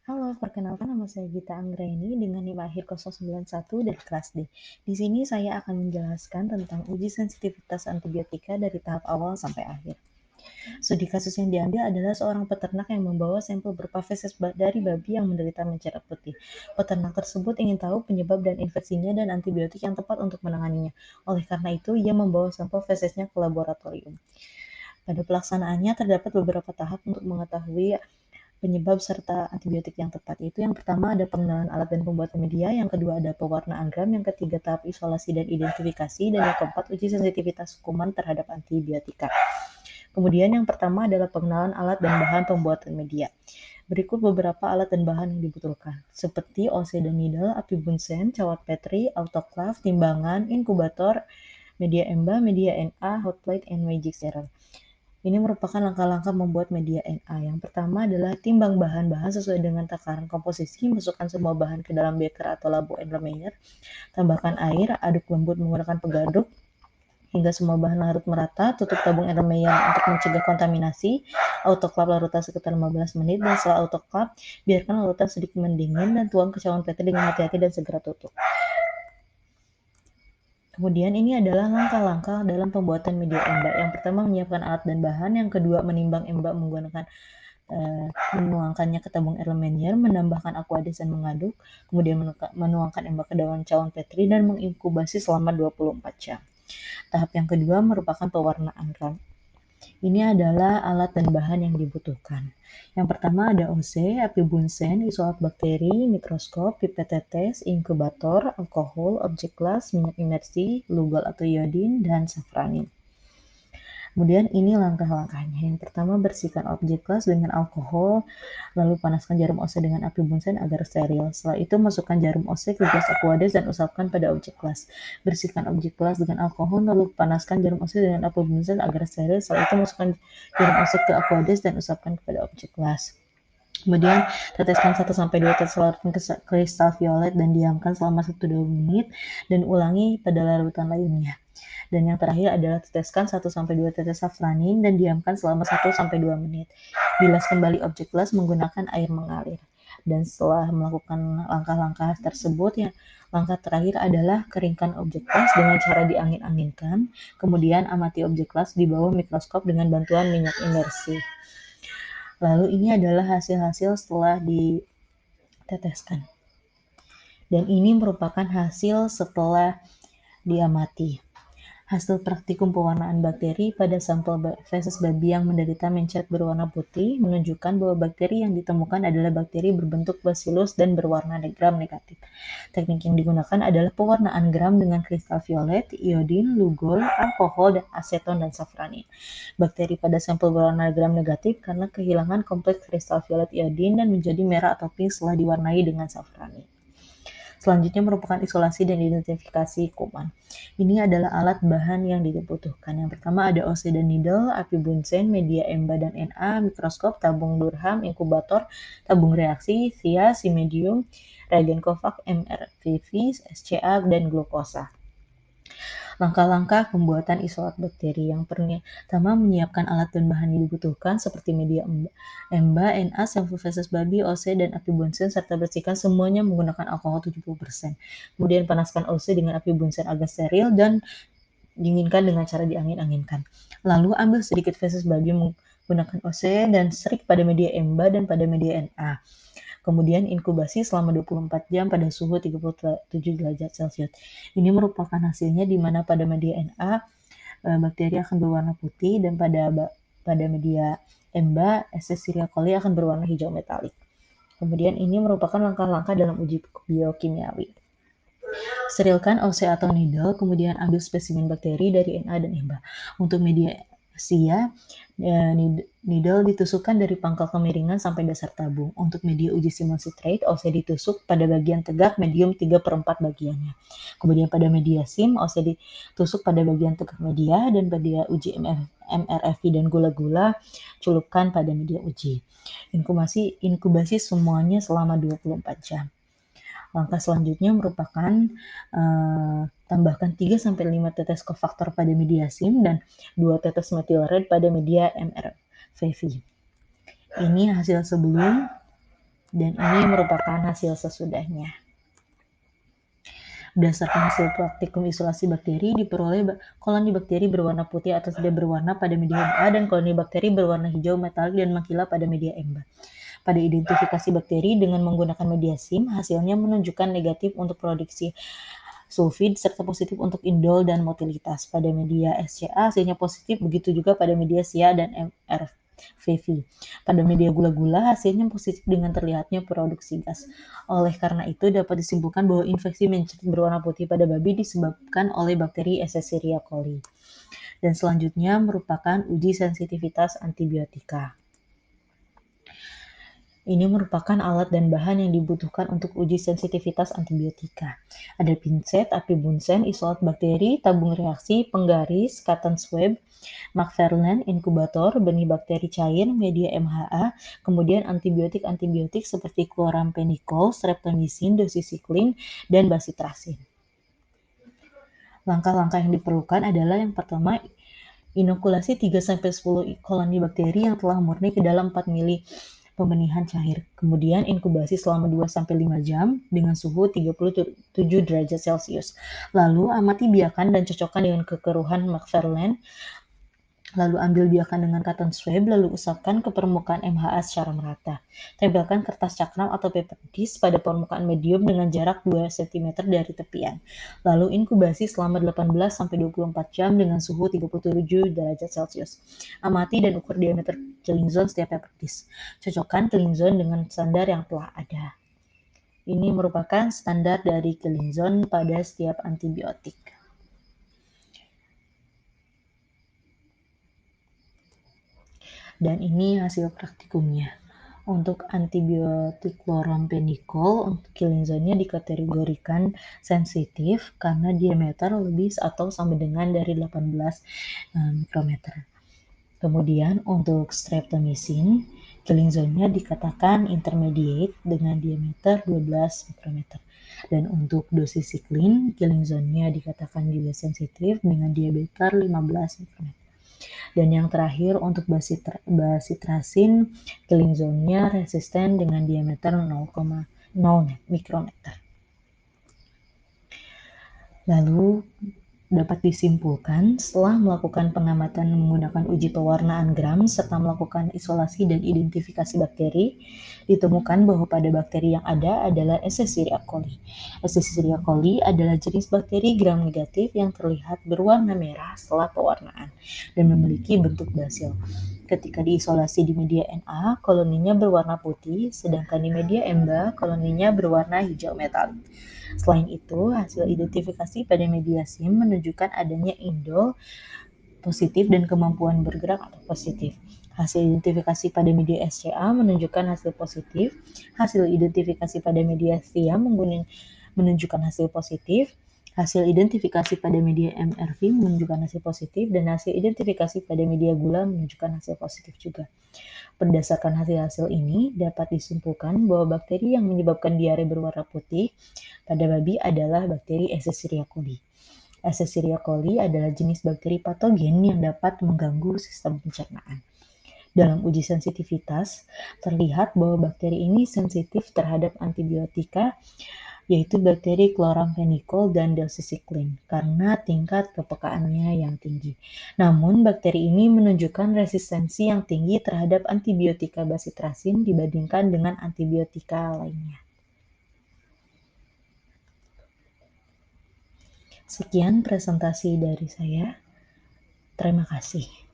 Halo, perkenalkan nama saya Gita Anggraini dengan NIM akhir 091 dari kelas D. Di sini saya akan menjelaskan tentang uji sensitivitas antibiotika dari tahap awal sampai akhir. Studi kasus yang diambil adalah seorang peternak yang membawa sampel berupa feses dari babi yang menderita mencerat putih. Peternak tersebut ingin tahu penyebab dan infeksinya dan antibiotik yang tepat untuk menanganinya. Oleh karena itu, ia membawa sampel fesesnya ke laboratorium. Pada pelaksanaannya terdapat beberapa tahap untuk mengetahui penyebab serta antibiotik yang tepat. Itu yang pertama ada pengenalan alat dan pembuatan media, yang kedua ada pewarnaan gram, yang ketiga tahap isolasi dan identifikasi, dan yang keempat uji sensitivitas kuman terhadap antibiotika. Kemudian yang pertama adalah pengenalan alat dan bahan pembuatan media. Berikut beberapa alat dan bahan yang dibutuhkan, seperti OC dan needle, api bunsen, cawat Petri, autoclave, timbangan, inkubator, media EMBA, media NA, hot plate, and magic serum. Ini merupakan langkah-langkah membuat media NA. Yang pertama adalah timbang bahan-bahan sesuai dengan takaran komposisi, masukkan semua bahan ke dalam beker atau labu Erlenmeyer, tambahkan air, aduk lembut menggunakan pegaduk hingga semua bahan larut merata, tutup tabung Erlenmeyer untuk mencegah kontaminasi, autoklaf larutan sekitar 15 menit, dan setelah autoklaf, biarkan larutan sedikit mendingin dan tuang ke cawan PT dengan hati-hati dan segera tutup. Kemudian ini adalah langkah-langkah dalam pembuatan media EMBA. Yang pertama menyiapkan alat dan bahan, yang kedua menimbang EMBA menggunakan menuangkannya ke tabung Erlenmeyer, menambahkan aqueous dan mengaduk, kemudian menuangkan EMBA ke dalam cawan Petri dan menginkubasi selama 24 jam. Tahap yang kedua merupakan pewarnaan gram. Ini adalah alat dan bahan yang dibutuhkan. Yang pertama ada OC, api bunsen, isolat bakteri, mikroskop, pipet tetes, inkubator, alkohol, objek las, minyak imersi, lugol atau iodin, dan safranin. Kemudian ini langkah-langkahnya. Yang pertama bersihkan objek las dengan alkohol, lalu panaskan jarum OC dengan api bunsen agar steril. Setelah itu masukkan jarum OC ke gelas aqueous dan usapkan pada objek las. Bersihkan objek las dengan alkohol, lalu panaskan jarum OC dengan api bunsen agar steril. Setelah itu masukkan jarum OC ke aqueous dan usapkan kepada objek las. Kemudian teteskan 1-2 tetes larutan kristal violet dan diamkan selama 1-2 menit dan ulangi pada larutan lainnya. Dan yang terakhir adalah teteskan 1-2 tetes safranin dan diamkan selama 1-2 menit. Bilas kembali objek las menggunakan air mengalir. Dan setelah melakukan langkah-langkah tersebut, ya, langkah terakhir adalah keringkan objek las dengan cara diangin-anginkan. Kemudian amati objek las di bawah mikroskop dengan bantuan minyak imersi. Lalu ini adalah hasil-hasil setelah diteteskan. Dan ini merupakan hasil setelah diamati. Hasil praktikum pewarnaan bakteri pada sampel feses babi yang menderita mencret berwarna putih menunjukkan bahwa bakteri yang ditemukan adalah bakteri berbentuk bacillus dan berwarna gram negatif. Teknik yang digunakan adalah pewarnaan gram dengan kristal violet, iodin, lugol, alkohol, dan aseton dan safranin. Bakteri pada sampel berwarna gram negatif karena kehilangan kompleks kristal violet iodin dan menjadi merah atau pink setelah diwarnai dengan safranin. Selanjutnya merupakan isolasi dan identifikasi kuman. Ini adalah alat bahan yang dibutuhkan. Yang pertama ada OC dan needle, api bunsen, media EMBA dan NA, mikroskop, tabung Durham, inkubator, tabung reaksi, via, medium, reagen Kovac, MRVV, SCA, dan glukosa. Langkah-langkah pembuatan isolat bakteri. Yang pertama menyiapkan alat dan bahan yang dibutuhkan seperti media EMBA, NA, sampel feses babi, OC, dan api bunsen serta bersihkan semuanya menggunakan alkohol 70%. Kemudian panaskan OC dengan api bunsen agar steril dan dinginkan dengan cara diangin-anginkan. Lalu ambil sedikit feses babi menggunakan OC dan serik pada media EMBA dan pada media NA. Kemudian inkubasi selama 24 jam pada suhu 37 derajat Celcius. Ini merupakan hasilnya di mana pada media NA bakteri akan berwarna putih dan pada media EMBA Escherichia coli akan berwarna hijau metalik. Kemudian ini merupakan langkah-langkah dalam uji biokimiawi. Sterilkan OC atau needle, kemudian ambil spesimen bakteri dari NA dan EMBA. Untuk media SIA, needle ditusukkan dari pangkal kemiringan sampai dasar tabung. Untuk media uji simul citrate, OC ditusuk pada bagian tegak medium 3/4 bagiannya. Kemudian pada media SIM, OC ditusuk pada bagian tegak media, dan pada uji MRFV dan gula-gula, celupkan pada media uji. Inkubasi semuanya selama 24 jam. Langkah selanjutnya merupakan tambahkan 3-5 tetes kofaktor pada media SIM dan 2 tetes methyl red pada media MRVV. Ini hasil sebelum Dan ini merupakan hasil sesudahnya. Berdasarkan hasil praktikum isolasi bakteri, diperoleh koloni bakteri berwarna putih atau tidak berwarna pada media MA dan koloni bakteri berwarna hijau metalik dan mengkilap pada media MBA. Pada identifikasi bakteri dengan menggunakan media SIM, hasilnya menunjukkan negatif untuk produksi sulfid serta positif untuk indol dan motilitas. Pada media SCA hasilnya positif, begitu juga pada media SIA dan MRVV. Pada media gula-gula hasilnya positif dengan terlihatnya produksi gas. Oleh karena itu dapat disimpulkan bahwa infeksi mencret berwarna putih pada babi disebabkan oleh bakteri Escherichia coli. Dan selanjutnya merupakan uji sensitivitas antibiotika. Ini merupakan alat dan bahan yang dibutuhkan untuk uji sensitivitas antibiotika. Ada pinset, api bunsen, isolat bakteri, tabung reaksi, penggaris, cotton swab, Macfarlane, inkubator, benih bakteri cair, media MHA, kemudian antibiotik seperti chloramphenicol, streptomycin, doxycycline, dan bacitracin. Langkah-langkah yang diperlukan adalah yang pertama, inokulasi 3-10 koloni bakteri yang telah murni ke dalam 4 mili pembenihan cair. Kemudian inkubasi selama 2-5 jam dengan suhu 37 derajat Celcius. Lalu amati biakan dan cocokkan dengan kekeruhan Macfarlane. Lalu ambil biakan dengan cotton swab, lalu usapkan ke permukaan MHA secara merata. Tempelkan kertas cakram atau paper dish pada permukaan medium dengan jarak 2 cm dari tepian. Lalu inkubasi selama 18-24 jam dengan suhu 37 derajat Celcius. Amati dan ukur diameter killing zone setiap paper dish. Cocokkan killing zone dengan standar yang telah ada. Ini merupakan standar dari killing zone pada setiap antibiotik. Dan ini hasil praktikumnya. Untuk antibiotik chloramphenicol, untuk killing zone-nya dikategorikan sensitif karena diameter lebih atau sama dengan dari 18 mikrometer. Kemudian untuk streptomycin, killing zone-nya dikatakan intermediate dengan diameter 12 mikrometer. Dan untuk doxycycline, killing zone-nya dikatakan juga sensitif dengan diameter 15 mikrometer. Dan yang terakhir untuk bacitracin, killing zone-nya resisten dengan diameter 0,0 mikrometer. Lalu dapat disimpulkan setelah melakukan pengamatan menggunakan uji pewarnaan gram serta melakukan isolasi dan identifikasi bakteri, ditemukan bahwa pada bakteri yang ada adalah Escherichia coli. Escherichia coli adalah jenis bakteri gram negatif yang terlihat berwarna merah setelah pewarnaan dan memiliki bentuk basil. Ketika diisolasi di media Na, koloninya berwarna putih, sedangkan di media Emba, koloninya berwarna hijau metalik. Selain itu, hasil identifikasi pada media SIM menunjukkan adanya indol positif dan kemampuan bergerak atau positif. Hasil identifikasi pada media SCA menunjukkan hasil positif. Hasil identifikasi pada media SIA menunjukkan hasil positif. Hasil identifikasi pada media MRV menunjukkan hasil positif dan hasil identifikasi pada media gula menunjukkan hasil positif juga. Berdasarkan hasil-hasil ini, dapat disimpulkan bahwa bakteri yang menyebabkan diare berwarna putih pada babi adalah bakteri Escherichia coli. Escherichia coli adalah jenis bakteri patogen yang dapat mengganggu sistem pencernaan. Dalam uji sensitivitas, terlihat bahwa bakteri ini sensitif terhadap antibiotika, yaitu bakteri chloramphenicol dan doxycycline, karena tingkat kepekaannya yang tinggi. Namun, bakteri ini menunjukkan resistensi yang tinggi terhadap antibiotika bacitracin dibandingkan dengan antibiotika lainnya. Sekian presentasi dari saya. Terima kasih.